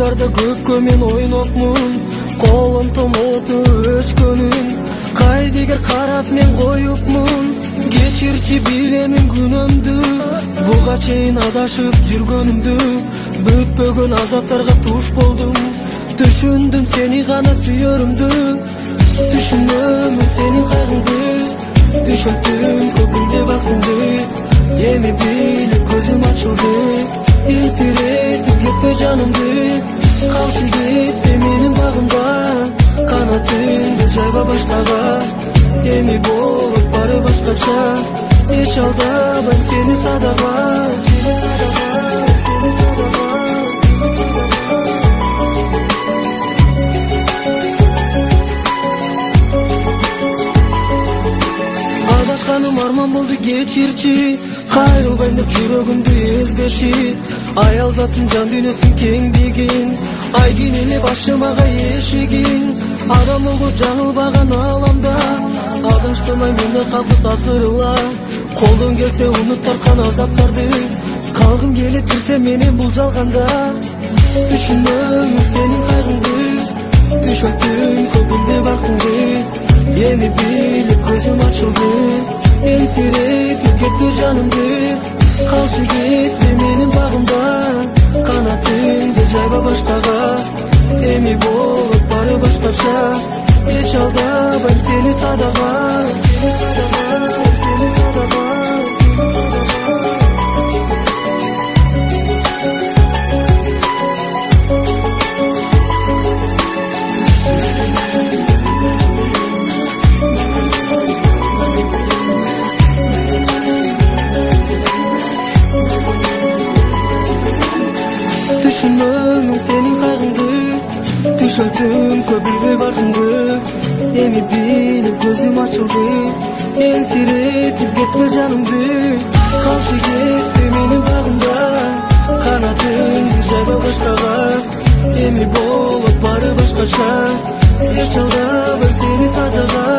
Айылдарда көккө мен ойнопмун, колум томоту өчкөнүн. Кайдыгер карап мен коюпмун, кечирчи билемин күнөмдү. Буга чейин адашып жүргөнүмдү, бүтпөгөн азаптарга туш болдум. Түшүндүм сени гана сүйөрүмдү, түшүнөм сенин кайгыңды. Түшөттүм көкүлдө бактыңды, эми билип көзүм ачылды. Элсиретип кетпе жанымды, калчы кетпе менин багымда. Канатыңды жайба башкага, эми болуп бары башкача. Эч алдабайм сени садага. Адашканым арман болду кечирчи, кайрылбайм деп жүрөгүмдү эзбеши. Аял затым жан дүйнөсүн кеңдигин, айгин элеп аччы мага эшигин. Адам болгоч жаңылбаган ааламда, адаштырмай менде калпыс азгырыла. Колдон келсе унут тарткан азаптарды, калгым келет бирсе менен бул жалганда. Түшүнөм сенин кайгыңды, түшөттүм көкүмдө бактыңды. Эми билип көзүм ачылды, элсиретип кетти жанымды. Калчы кетти менин багымда, канатыңды жайба башкага. Эми болуп бары башкача, эч алдабайм сени садага. Түшүнөм сенин кайгыңды, түшөттүм көбүлгө бактыңды. Эми билип көзүм ачылды, элсиретип кетпе жанымды. Калчы кетти менин багымда, канатыңды жайба башкага. Эми болуп бары башкача, эч алдабайм сени садага.